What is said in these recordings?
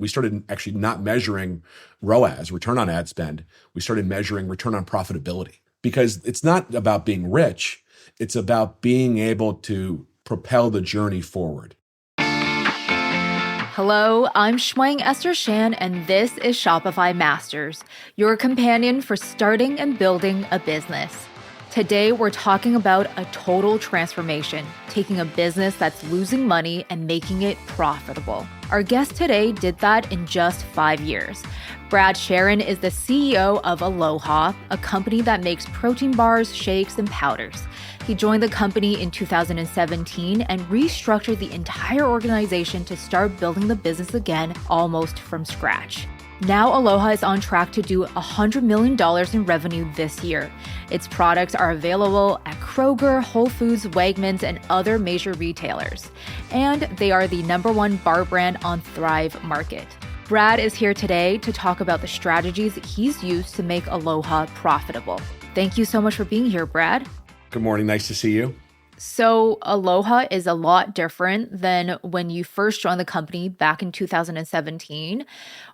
We started actually not measuring ROAS, return on ad spend. We started measuring return on profitability because it's not about being rich. It's about being able to propel the journey forward. Hello, I'm Shwang Esther Shan, and this is Shopify Masters, your companion for starting and building a business. Today, we're talking about a total transformation, taking a business that's losing money and making it profitable. Our guest today did that in just 5 years. Brad Charron is the CEO of Aloha, a company that makes protein bars, shakes, and powders. He joined the company in 2017 and restructured the entire organization to start building the business again almost from scratch. Now Aloha is on track to do $100 million in revenue this year. Its products are available at Kroger, Whole Foods, Wegmans, and other major retailers. And they are the #1 bar brand on Thrive Market. Brad is here today to talk about the strategies he's used to make Aloha profitable. Thank you so much for being here, Brad. Good morning. Nice to see you. So Aloha is a lot different than when you first joined the company back in 2017.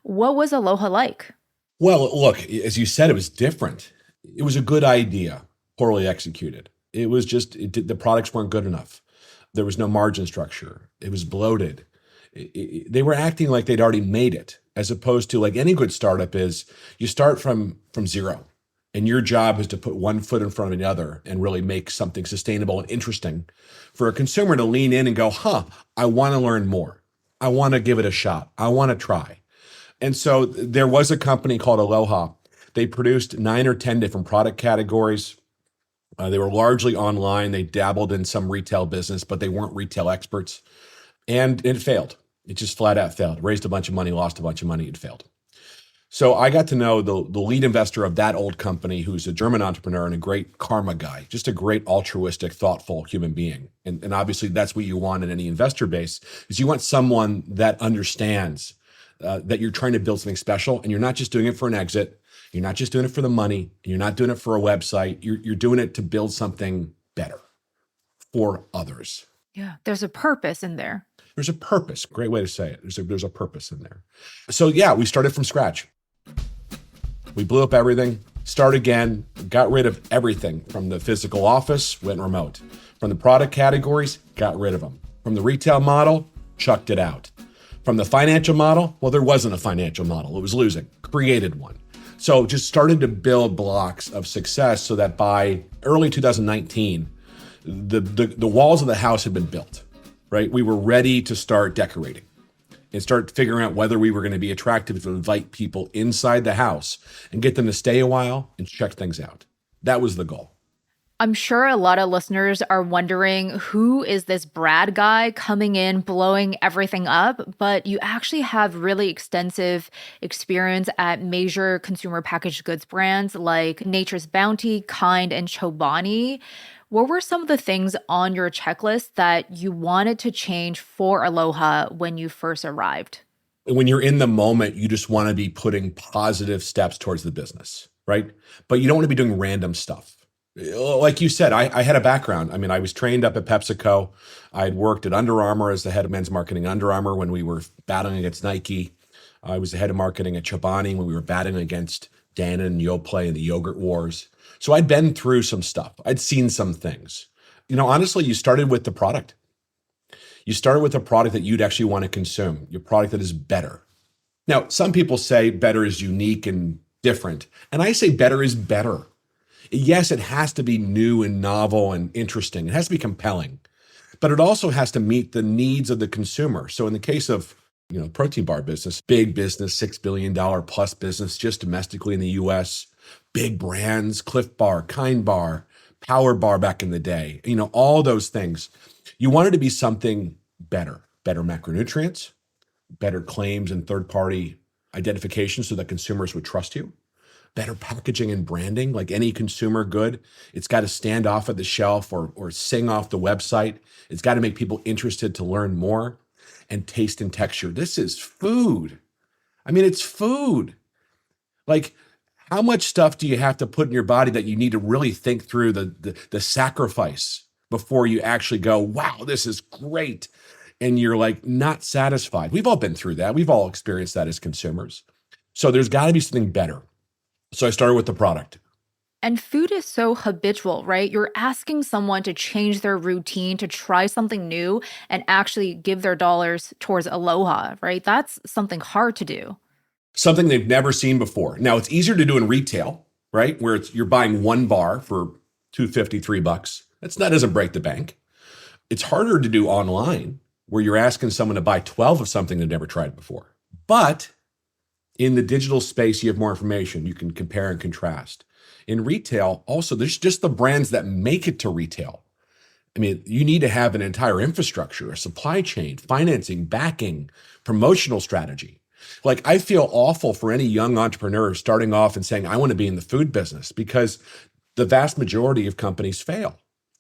What was Aloha like? Well, look, as you said, it was different. It was a good idea, poorly executed. It was just, the products weren't good enough. There was no margin structure. It was bloated. They were acting like they'd already made it, as opposed to like any good startup is, you start from zero. And your job is to put one foot in front of the other and really make something sustainable and interesting for a consumer to lean in and go, I want to learn more. I want to give it a shot. I want to try. And so there was a company called Aloha. They produced 9 or 10 different product categories. They were largely online. They dabbled in some retail business, but they weren't retail experts. And it failed. It just flat out failed. Raised a bunch of money, lost a bunch of money, it failed. So I got to know the lead investor of that old company, who's a German entrepreneur and a great karma guy, just a great altruistic, thoughtful human being. And obviously that's what you want in any investor base, is you want someone that understands that you're trying to build something special and you're not just doing it for an exit. You're not just doing it for the money. You're not doing it for a website. You're doing it to build something better for others. Yeah, there's a purpose in there. There's a purpose. Great way to say it. There's a purpose in there. So yeah, we started from scratch. We blew up everything, started again, got rid of everything from the physical office, went remote. From the product categories, got rid of them. From the retail model, chucked it out. From the financial model, well, there wasn't a financial model. It was losing, created one. So just started to build blocks of success so that by early 2019, the walls of the house had been built, right? We were ready to start decorating and start figuring out whether we were going to be attractive to invite people inside the house and get them to stay a while and check things out. That was the goal. I'm sure a lot of listeners are wondering, who is this Brad guy coming in, blowing everything up? But you actually have really extensive experience at major consumer packaged goods brands like Nature's Bounty, Kind, and Chobani. What were some of the things on your checklist that you wanted to change for Aloha when you first arrived? When you're in the moment, you just want to be putting positive steps towards the business, right? But you don't want to be doing random stuff. Like you said, I had a background. I mean, I was trained up at PepsiCo. I had worked at Under Armour as the head of men's marketing at Under Armour when we were battling against Nike. I was the head of marketing at Chobani when we were battling against Dannon and Yoplait in the yogurt wars. So I'd been through some stuff. I'd seen some things. Honestly, you started with the product. You started with a product that you'd actually want to consume, your product that is better. Now, some people say better is unique and different. And I say better is better. Yes, it has to be new and novel and interesting. It has to be compelling, but it also has to meet the needs of the consumer. So in the case of, protein bar business, big business, $6 billion plus business just domestically in the US, big brands, Cliff Bar, Kind Bar, Power Bar back in the day, all those things. You wanted to be something better macronutrients, better claims and third-party identification so that consumers would trust you, better packaging and branding. Like any consumer good, it's got to stand off at the shelf or sing off the website. It's got to make people interested to learn more. And taste and texture. This is food. I mean, it's food. Like, how much stuff do you have to put in your body that you need to really think through the sacrifice before you actually go, wow, this is great. and you're like not satisfied. We've all been through that. We've all experienced that as consumers. So there's got to be something better. So I started with the product. And food is so habitual, right? You're asking someone to change their routine, to try something new, and actually give their dollars towards Aloha, right? That's something hard to do. Something they've never seen before. Now it's easier to do in retail, right? Where you're buying one bar for $2.50, $3. That doesn't break the bank. It's harder to do online where you're asking someone to buy 12 of something they've never tried before. But in the digital space, you have more information. You can compare and contrast. In retail, also, there's just the brands that make it to retail. I mean, you need to have an entire infrastructure, a supply chain, financing, backing, promotional strategy. Like, I feel awful for any young entrepreneur starting off and saying, I want to be in the food business, because the vast majority of companies fail.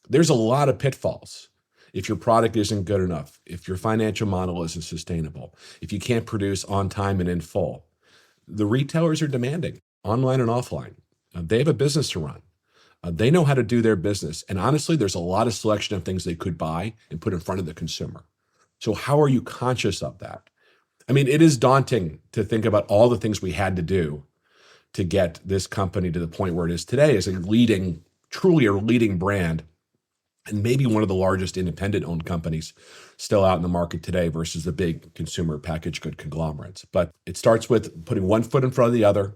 There's a lot of pitfalls. If your product isn't good enough, if your financial model isn't sustainable, if you can't produce on time and in full, the retailers are demanding, online and offline. They have a business to run. They know how to do their business. And honestly, there's a lot of selection of things they could buy and put in front of the consumer. So how are you conscious of that? I mean, it is daunting to think about all the things we had to do to get this company to the point where it is today as truly a leading brand, and maybe one of the largest independent-owned companies still out in the market today versus the big consumer packaged good conglomerates. But it starts with putting one foot in front of the other,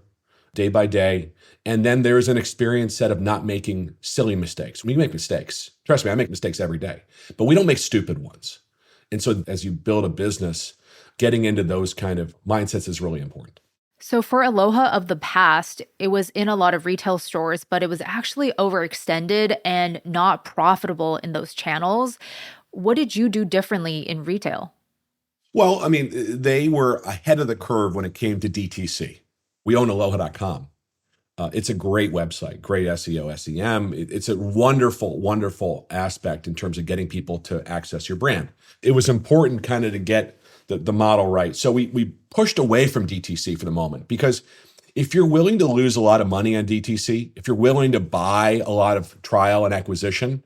day by day. And then there's an experience set of not making silly mistakes. We make mistakes. Trust me, I make mistakes every day, but we don't make stupid ones. And so as you build a business, getting into those kind of mindsets is really important. So for Aloha of the past, it was in a lot of retail stores, but it was actually overextended and not profitable in those channels. What did you do differently in retail? Well, I mean, they were ahead of the curve when it came to DTC. We own aloha.com. It's a great website, great SEO, SEM. It's a wonderful, wonderful aspect in terms of getting people to access your brand. It was important kind of to get the model right. So we pushed away from DTC for the moment, because if you're willing to lose a lot of money on DTC, if you're willing to buy a lot of trial and acquisition,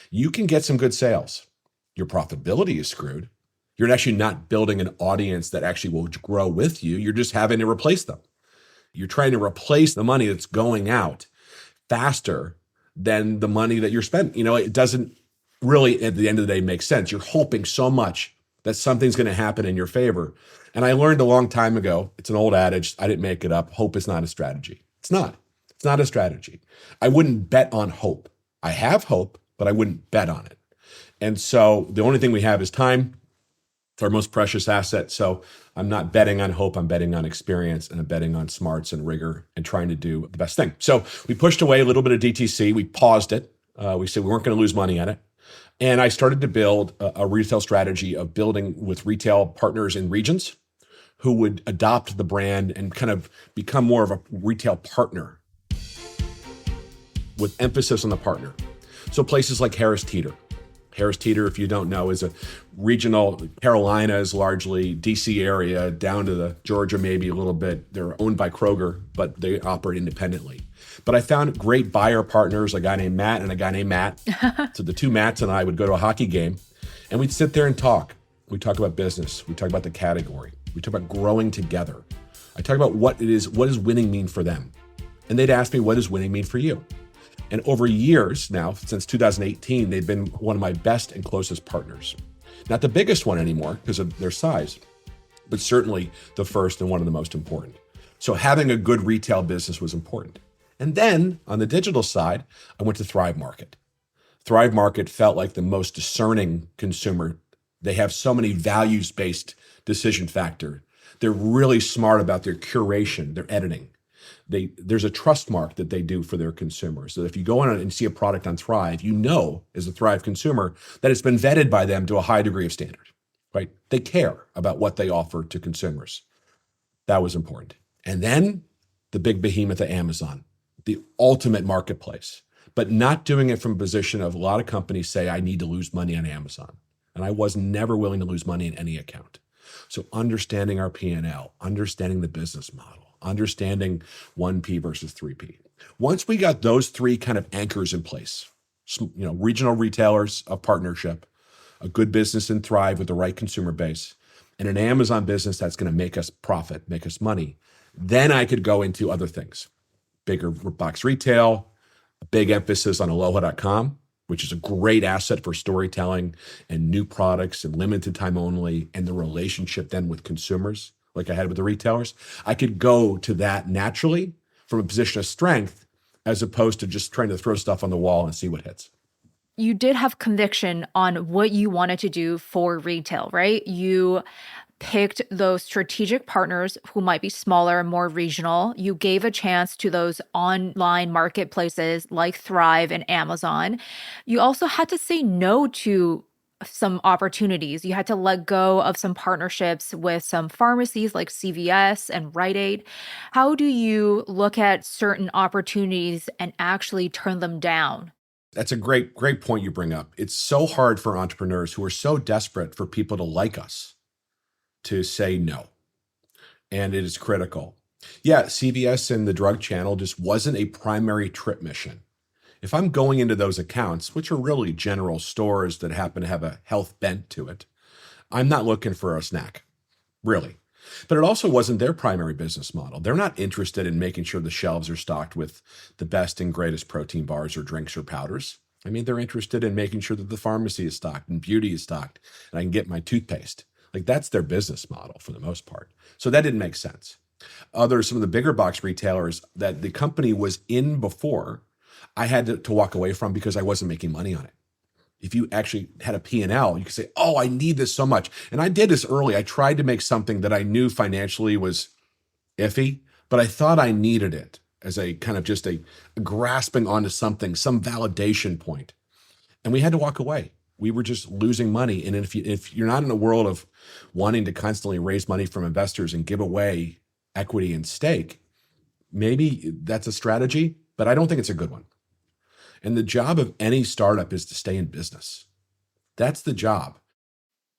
you can get some good sales. Your profitability is screwed. You're actually not building an audience that actually will grow with you. You're just having to replace them. You're trying to replace the money that's going out faster than the money that you're spending. It doesn't really, at the end of the day, make sense. You're hoping so much that something's going to happen in your favor. And I learned a long time ago, it's an old adage, I didn't make it up, hope is not a strategy. It's not. It's not a strategy. I wouldn't bet on hope. I have hope, but I wouldn't bet on it. And so the only thing we have is time. It's our most precious asset. So I'm not betting on hope. I'm betting on experience, and I'm betting on smarts and rigor and trying to do the best thing. So we pushed away a little bit of DTC. We paused it. We said we weren't going to lose money at it. And I started to build a retail strategy of building with retail partners in regions who would adopt the brand and kind of become more of a retail partner with emphasis on the partner. So places like Harris Teeter. Harris Teeter, if you don't know, is a regional, Carolinas, largely DC area, down to the Georgia maybe a little bit. They're owned by Kroger, but they operate independently. But I found great buyer partners, a guy named Matt and a guy named Matt. So the two Matts and I would go to a hockey game, and we'd sit there and talk. We'd talk about business. We'd talk about the category. We'd talk about growing together. I talk about what does winning mean for them? And they'd ask me, what does winning mean for you? And over years now, since 2018, they've been one of my best and closest partners. Not the biggest one anymore because of their size, but certainly the first and one of the most important. So having a good retail business was important. And then on the digital side, I went to Thrive Market. Thrive Market felt like the most discerning consumer. They have so many values-based decision factor. They're really smart about their curation, their editing. There's a trust mark that they do for their consumers. So if you go on and see a product on Thrive, you know, as a Thrive consumer, that it's been vetted by them to a high degree of standard, right? They care about what they offer to consumers. That was important. And then the big behemoth of Amazon, the ultimate marketplace, but not doing it from a position of a lot of companies say, I need to lose money on Amazon. And I was never willing to lose money in any account. So understanding our P&L, understanding the business model, understanding 1P versus 3P. Once we got those three kind of anchors in place, regional retailers of partnership, a good business and thrive with the right consumer base, and an Amazon business that's going to make us profit, make us money, then I could go into other things. Bigger box retail, a big emphasis on aloha.com, which is a great asset for storytelling and new products and limited time only, and the relationship then with consumers, like I had with the retailers. I could go to that naturally from a position of strength as opposed to just trying to throw stuff on the wall and see what hits. You did have conviction on what you wanted to do for retail, right? You picked those strategic partners who might be smaller, more regional. You gave a chance to those online marketplaces like Thrive and Amazon. You also had to say no to some opportunities. You had to let go of some partnerships with some pharmacies like CVS and Rite Aid. How do you look at certain opportunities and actually turn them down? That's a great point you bring up. It's so hard for entrepreneurs who are so desperate for people to like us to say no. And it is critical. Yeah, CVS and the drug channel just wasn't a primary trip mission. If I'm going into those accounts, which are really general stores that happen to have a health bent to it, I'm not looking for a snack, really. But it also wasn't their primary business model. They're not interested in making sure the shelves are stocked with the best and greatest protein bars or drinks or powders. I mean, they're interested in making sure that the pharmacy is stocked and beauty is stocked and I can get my toothpaste. Like that's their business model for the most part. So that didn't make sense. Some of the bigger box retailers that the company was in before, I had to walk away from because I wasn't making money on it. If you actually had a P&L, you could say, oh, I need this so much. And I did this early. I tried to make something that I knew financially was iffy, but I thought I needed it as a kind of just a grasping onto something, some validation point. And we had to walk away. We were just losing money. And if you're not in a world of wanting to constantly raise money from investors and give away equity and stake, maybe that's a strategy, but I don't think it's a good one. And the job of any startup is to stay in business. That's the job.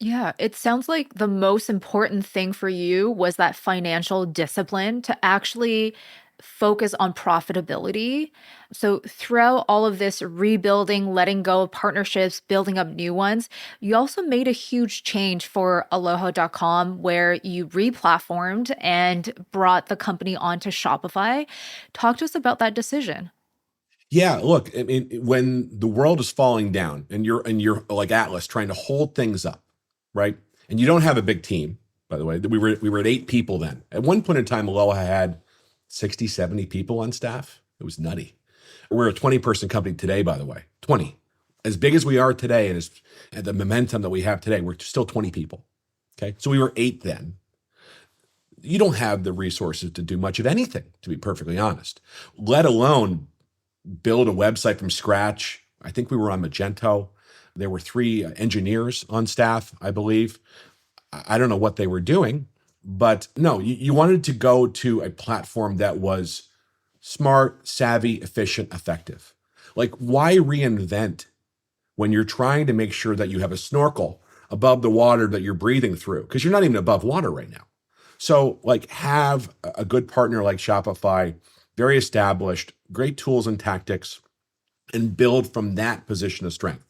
Yeah, it sounds like the most important thing for you was that financial discipline to actually focus on profitability. So, throughout all of this rebuilding, letting go of partnerships, building up new ones, you also made a huge change for aloha.com where you replatformed and brought the company onto Shopify. Talk to us about that decision. Yeah, look, I mean, when the world is falling down and you're like Atlas trying to hold things up, right? And you don't have a big team, by the way. We were at 8 people then. At one point in time, Aloha had 60, 70 people on staff. It was nutty. We're a 20-person company today, by the way. 20. As big as we are today and the momentum that we have today, we're still 20 people. Okay. So we were 8 then. You don't have the resources to do much of anything, to be perfectly honest, let alone build a website from scratch. I think we were on Magento. There were 3 engineers on staff, I believe. I don't know what they were doing, but no, you wanted to go to a platform that was smart, savvy, efficient, effective. Like, why reinvent when you're trying to make sure that you have a snorkel above the water that you're breathing through? Because you're not even above water right now. So, like, have a good partner like Shopify, very established, great tools and tactics, and build from that position of strength.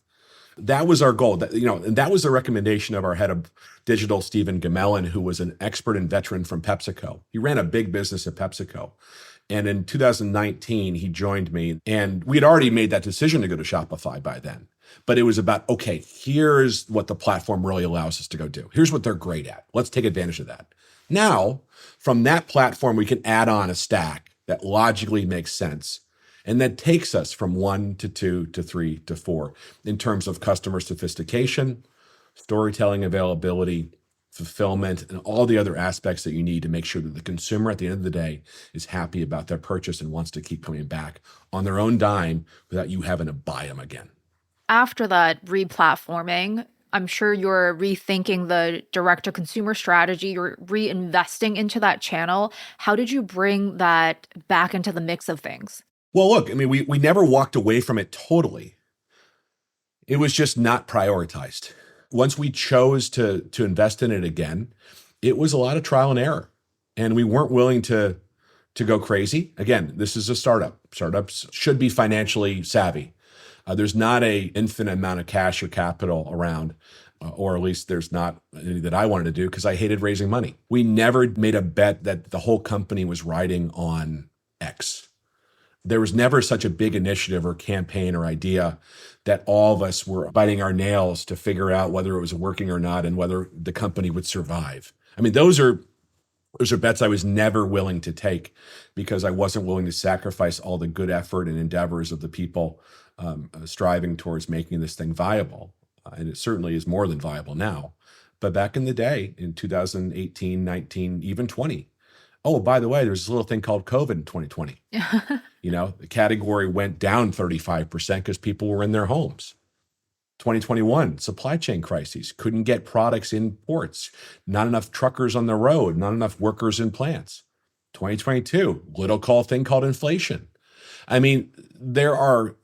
That was our goal. And that was the recommendation of our head of digital, Stephen Gamelin, who was an expert and veteran from PepsiCo. He ran a big business at PepsiCo. And in 2019, he joined me. And we had already made that decision to go to Shopify by then. But it was about, okay, here's what the platform really allows us to go do. Here's what they're great at. Let's take advantage of that. Now, from that platform, we can add on a stack that logically makes sense. And that takes us from 1 to 2 to 3 to 4 in terms of customer sophistication, storytelling availability, fulfillment, and all the other aspects that you need to make sure that the consumer at the end of the day is happy about their purchase and wants to keep coming back on their own dime without you having to buy them again. After that replatforming, I'm sure you're rethinking the direct-to-consumer strategy. You're reinvesting into that channel. How did you bring that back into the mix of things? Well, look, I mean, we never walked away from it totally. It was just not prioritized. Once we chose to invest in it again, it was a lot of trial and error. And we weren't willing to go crazy. Again, this is a startup. Startups should be financially savvy. There's not a infinite amount of cash or capital around, or at least there's not any that I wanted to do because I hated raising money. We never made a bet that the whole company was riding on X. There was never such a big initiative or campaign or idea that all of us were biting our nails to figure out whether it was working or not and whether the company would survive. I mean, those are bets I was never willing to take because I wasn't willing to sacrifice all the good effort and endeavors of the people striving towards making this thing viable. And it certainly is more than viable now. But back in the day, in 2018, 19, even 20, oh, by the way, there's this little thing called COVID in 2020. The category went down 35% because people were in their homes. 2021, supply chain crises, couldn't get products in ports, not enough truckers on the road, not enough workers in plants. 2022, thing called inflation. I mean, there are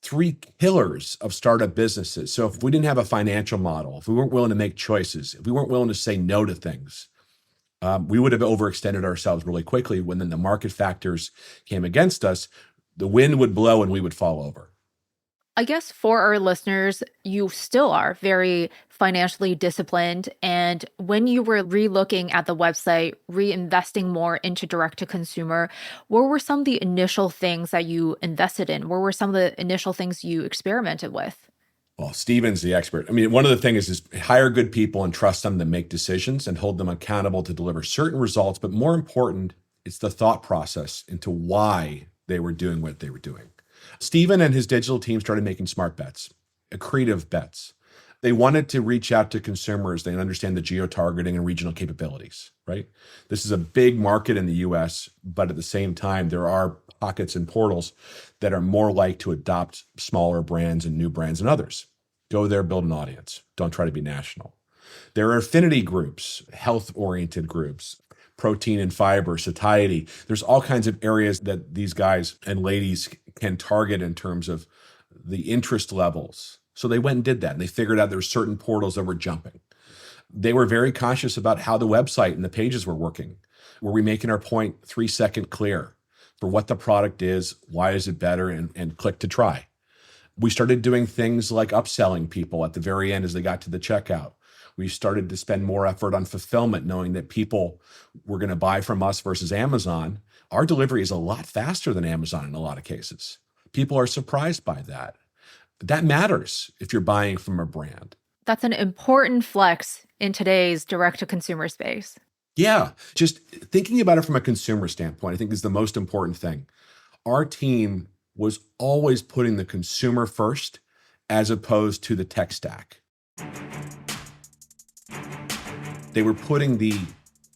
three pillars of startup businesses. So if we didn't have a financial model, if we weren't willing to make choices, if we weren't willing to say no to things, we would have overextended ourselves really quickly. When then the market factors came against us, the wind would blow and we would fall over. I guess for our listeners, you still are very financially disciplined. And when you were re-looking at the website, reinvesting more into direct to consumer, what were some of the initial things that you invested in? What were some of the initial things you experimented with? Well, Steven's the expert. I mean, one of the things is hire good people and trust them to make decisions and hold them accountable to deliver certain results. But more important, it's the thought process into why they were doing what they were doing. Steven and his digital team started making smart bets, accretive bets. They wanted to reach out to consumers. They understand the geo-targeting and regional capabilities, right? This is a big market in the US, but at the same time, there are pockets and portals that are more like to adopt smaller brands and new brands than others. Go there, build an audience. Don't try to be national. There are affinity groups, health-oriented groups, protein and fiber, satiety. There's all kinds of areas that these guys and ladies can target in terms of the interest levels. So they went and did that, and they figured out there were certain portals that were jumping. They were very conscious about how the website and the pages were working. Were we making our point 3-second clear for what the product is, why is it better, and click to try. We started doing things like upselling people at the very end as they got to the checkout. We started to spend more effort on fulfillment, knowing that people were going to buy from us versus Amazon. Our delivery is a lot faster than Amazon in a lot of cases. People are surprised by that. That matters if you're buying from a brand. That's an important flex in today's direct-to-consumer space. Yeah, just thinking about it from a consumer standpoint, I think is the most important thing. Our team was always putting the consumer first as opposed to the tech stack. They were putting the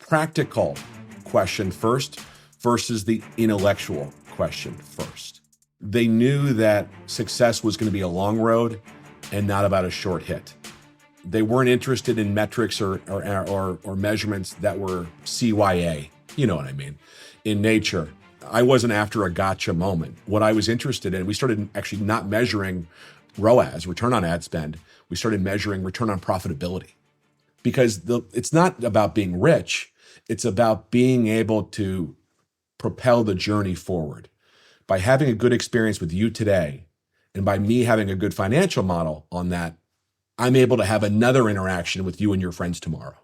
practical question first versus the intellectual question first. They knew that success was going to be a long road and not about a short hit. They weren't interested in metrics or measurements that were CYA, you know what I mean, in nature. I wasn't after a gotcha moment. What I was interested in, we started actually not measuring ROAS, return on ad spend. We started measuring return on profitability. Because it's not about being rich, it's about being able to propel the journey forward. By having a good experience with you today, and by me having a good financial model on that, I'm able to have another interaction with you and your friends tomorrow.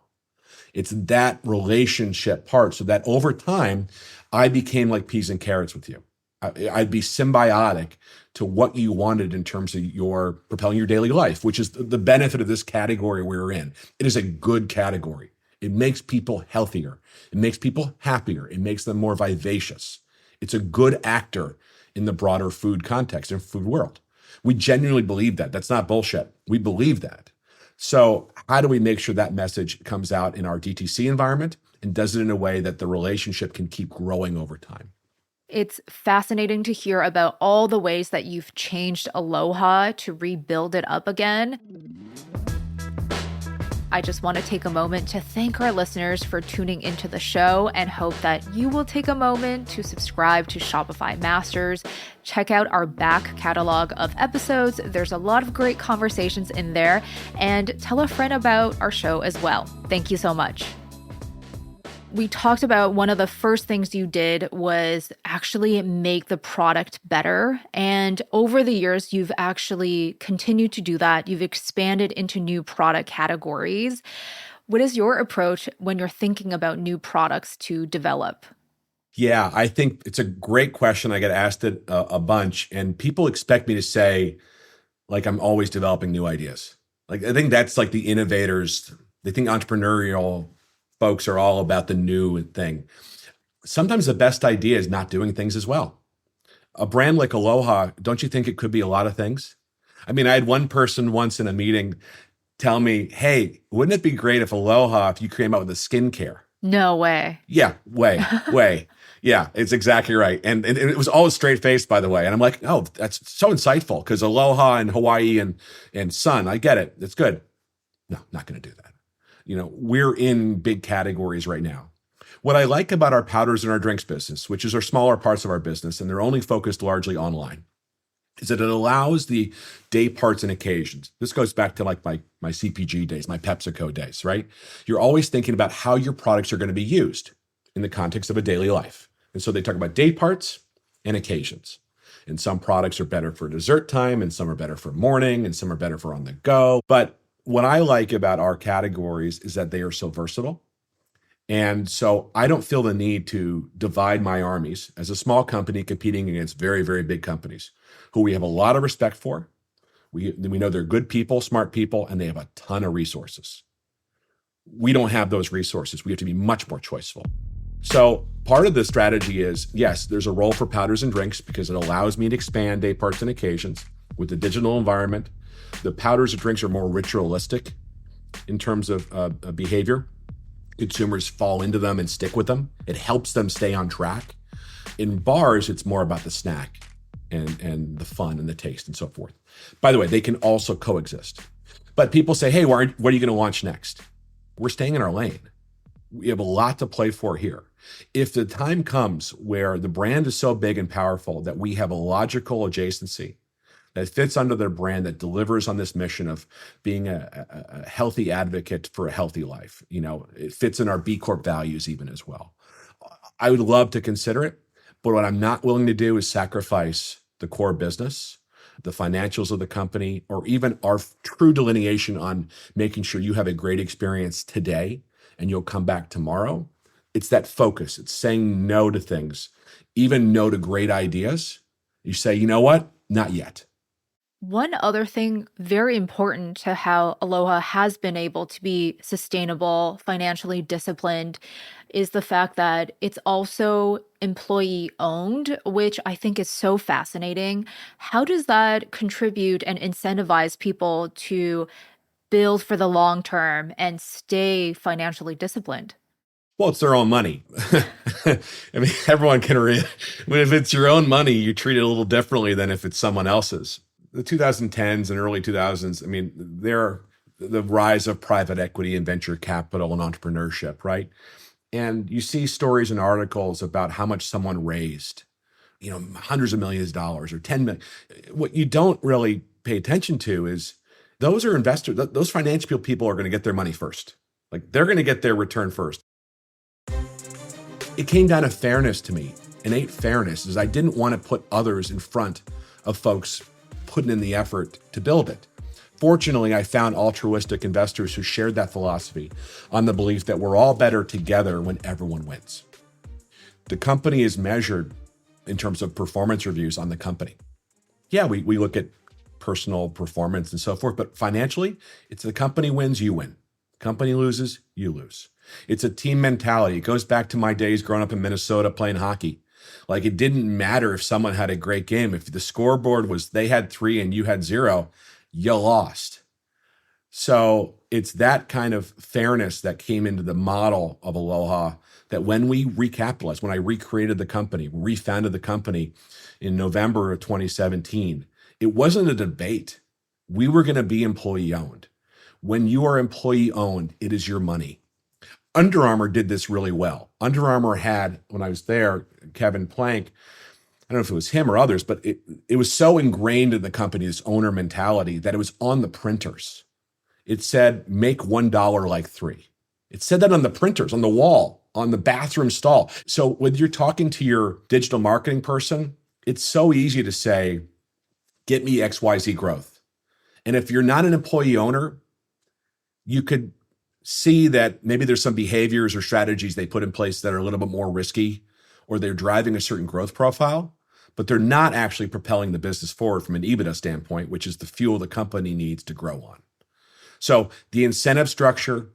It's that relationship part, so that over time, I became like peas and carrots with you. I'd be symbiotic to what you wanted in terms of your propelling your daily life, which is the benefit of this category we're in. It is a good category. It makes people healthier. It makes people happier. It makes them more vivacious. It's a good actor in the broader food context and food world. We genuinely believe that. That's not bullshit. We believe that. So how do we make sure that message comes out in our DTC environment and does it in a way that the relationship can keep growing over time? It's fascinating to hear about all the ways that you've changed Aloha to rebuild it up again. I just want to take a moment to thank our listeners for tuning into the show and hope that you will take a moment to subscribe to Shopify Masters. Check out our back catalog of episodes. There's a lot of great conversations in there, and tell a friend about our show as well. Thank you so much. We talked about one of the first things you did was actually make the product better. And over the years, you've actually continued to do that. You've expanded into new product categories. What is your approach when you're thinking about new products to develop? Yeah, I think it's a great question. I get asked it a bunch, and people expect me to say, like, I'm always developing new ideas. Like, I think that's like the innovators. They think entrepreneurial folks are all about the new thing. Sometimes the best idea is not doing things as well. A brand like Aloha, don't you think it could be a lot of things? I mean, I had one person once in a meeting tell me, hey, wouldn't it be great if Aloha, if you came out with a skincare? No way. Yeah, way. Yeah, it's exactly right. And it was always straight faced, by the way. And I'm like, oh, that's so insightful because Aloha and Hawaii and sun, I get it. It's good. No, not going to do that. We're in big categories right now. What I like about our powders and our drinks business, which is our smaller parts of our business, and they're only focused largely online, is that it allows the day parts and occasions. This goes back to like my CPG days, my PepsiCo days, right? You're always thinking about how your products are going to be used in the context of a daily life. And so they talk about day parts and occasions. And some products are better for dessert time, and some are better for morning, and some are better for on the go. But what I like about our categories is that they are so versatile. And so I don't feel the need to divide my armies as a small company competing against very, very big companies who we have a lot of respect for. We know they're good people, smart people, and they have a ton of resources. We don't have those resources. We have to be much more choiceful. So part of the strategy is, yes, there's a role for powders and drinks because it allows me to expand day parts and occasions with the digital environment. The powders and drinks are more ritualistic in terms of behavior. Consumers fall into them and stick with them. It helps them stay on track. In bars, it's more about the snack and the fun and the taste and so forth. By the way, they can also coexist. But people say, hey, what are you going to launch next? We're staying in our lane. We have a lot to play for here. If the time comes where the brand is so big and powerful that we have a logical adjacency that fits under their brand, that delivers on this mission of being a healthy advocate for a healthy life. It fits in our B Corp values even as well. I would love to consider it, but what I'm not willing to do is sacrifice the core business, the financials of the company, or even our true delineation on making sure you have a great experience today and you'll come back tomorrow. It's that focus. It's saying no to things, even no to great ideas. You say, you know what? Not yet. One other thing very important to how Aloha has been able to be sustainable, financially disciplined, is the fact that it's also employee owned, which I think is so fascinating. How does that contribute and incentivize people to build for the long term and stay financially disciplined? Well, it's their own money. I mean, everyone can read. If it's your own money, you treat it a little differently than if it's someone else's. The 2010s and early 2000s, I mean, they're the rise of private equity and venture capital and entrepreneurship, right? And you see stories and articles about how much someone raised, hundreds of millions of dollars or 10 million. What you don't really pay attention to is those are investors. Those financial people are going to get their money first. Like they're going to get their return first. It came down to fairness to me. Innate fairness is I didn't want to put others in front of folks putting in the effort to build it. Fortunately, I found altruistic investors who shared that philosophy on the belief that we're all better together when everyone wins. The company is measured in terms of performance reviews on the company. Yeah, we look at personal performance and so forth, but financially, it's the company wins, you win. Company loses, you lose. It's a team mentality. It goes back to my days growing up in Minnesota playing hockey. Like it didn't matter if someone had a great game. If the scoreboard was they had 3 and you had 0, you lost. So it's that kind of fairness that came into the model of Aloha that when we recapitalized, when I recreated the company, refounded the company in November of 2017, it wasn't a debate. We were going to be employee owned. When you are employee owned, it is your money. Under Armour did this really well. Under Armour had, when I was there, Kevin Plank, I don't know if it was him or others, but it was so ingrained in the company, this owner mentality, that it was on the printers. It said, make $1 like 3. It said that on the printers, on the wall. on the bathroom stall. So when you're talking to your digital marketing person, it's so easy to say, get me XYZ growth. And if you're not an employee owner, you could see that maybe there's some behaviors or strategies they put in place that are a little bit more risky, or they're driving a certain growth profile, but they're not actually propelling the business forward from an EBITDA standpoint, which is the fuel the company needs to grow on. So the incentive structure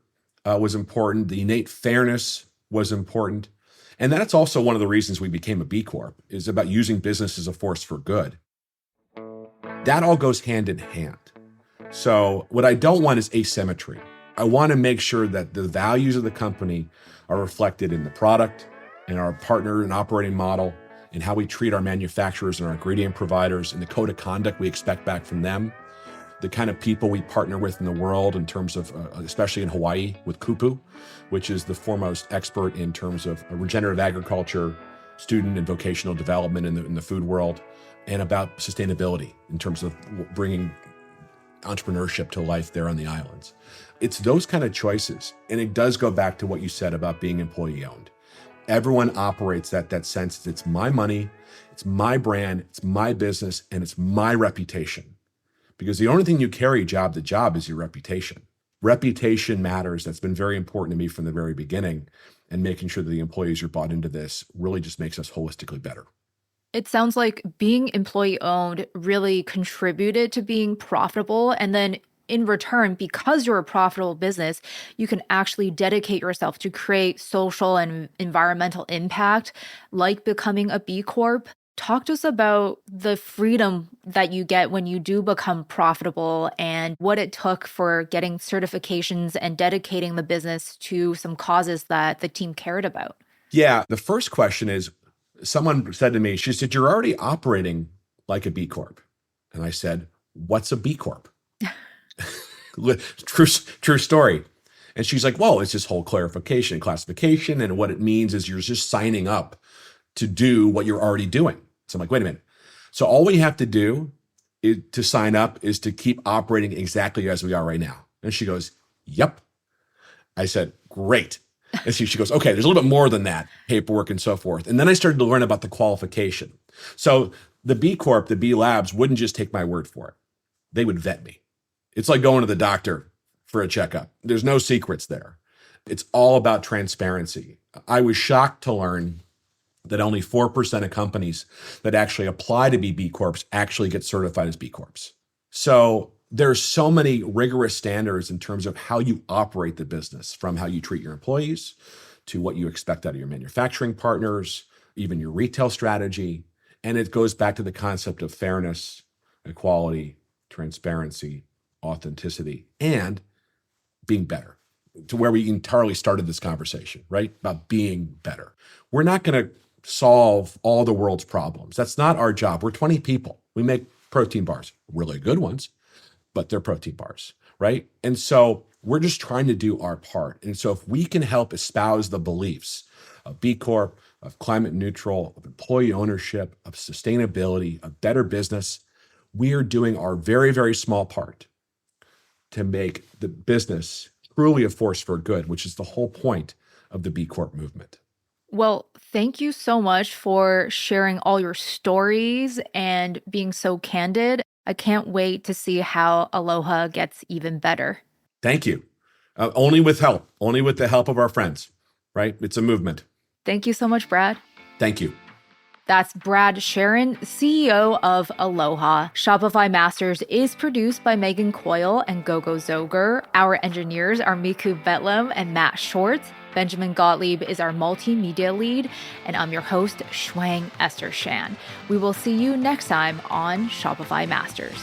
was important. The innate fairness was important. And that's also one of the reasons we became a B Corp, is about using business as a force for good. That all goes hand in hand. So what I don't want is asymmetry. I want to make sure that the values of the company are reflected in the product, in our partner and operating model, in how we treat our manufacturers and our ingredient providers, and the code of conduct we expect back from them, the kind of people we partner with in the world in terms of, especially in Hawaii, with Kupu, which is the foremost expert in terms of regenerative agriculture, student and vocational development in the food world, and about sustainability in terms of bringing entrepreneurship to life there on the islands. It's those kind of choices. And it does go back to what you said about being employee owned. Everyone operates that sense that it's my money, it's my brand, it's my business, and it's my reputation. Because the only thing you carry job to job is your reputation. Reputation matters. That's been very important to me from the very beginning. And making sure that the employees are bought into this really just makes us holistically better. It sounds like being employee owned really contributed to being profitable. And then in return, because you're a profitable business, you can actually dedicate yourself to create social and environmental impact, like becoming a B Corp. Talk to us about the freedom that you get when you do become profitable and what it took for getting certifications and dedicating the business to some causes that the team cared about. Yeah, the first question is, someone said to me, she said, you're already operating like a B Corp. And I said, what's a B Corp? True story. And she's like, well, it's this whole clarification and classification. And what it means is you're just signing up to do what you're already doing. So I'm like, wait a minute. So all we have to do to sign up is to keep operating exactly as we are right now. And she goes, yep. I said, great. And she goes, okay, there's a little bit more than that, paperwork and so forth. And then I started to learn about the qualification. So the B Corp, the B Labs wouldn't just take my word for it. They would vet me. It's like going to the doctor for a checkup. There's no secrets there. It's all about transparency. I was shocked to learn that only 4% of companies that actually apply to be B Corps actually get certified as B Corps. So there's so many rigorous standards in terms of how you operate the business, from how you treat your employees to what you expect out of your manufacturing partners, even your retail strategy. And it goes back to the concept of fairness, equality, transparency, authenticity, and being better, to where we entirely started this conversation, right? About being better. We're not going to solve all the world's problems. That's not our job. We're 20 people. We make protein bars, really good ones, but they're protein bars, right? And so we're just trying to do our part. And so if we can help espouse the beliefs of B Corp, of climate neutral, of employee ownership, of sustainability, of better business, we are doing our very, very small part to make the business truly a force for good, which is the whole point of the B Corp movement. Well, thank you so much for sharing all your stories and being so candid. I can't wait to see how Aloha gets even better. Thank you. Only with the help of our friends, right? It's a movement. Thank you so much, Brad. Thank you. That's Brad Charron, CEO of Aloha. Shopify Masters is produced by Megan Coyle and Gogo Zoger. Our engineers are Miku Betlam and Matt Short. Benjamin Gottlieb is our multimedia lead, and I'm your host, Shuang Esther Shan. We will see you next time on Shopify Masters.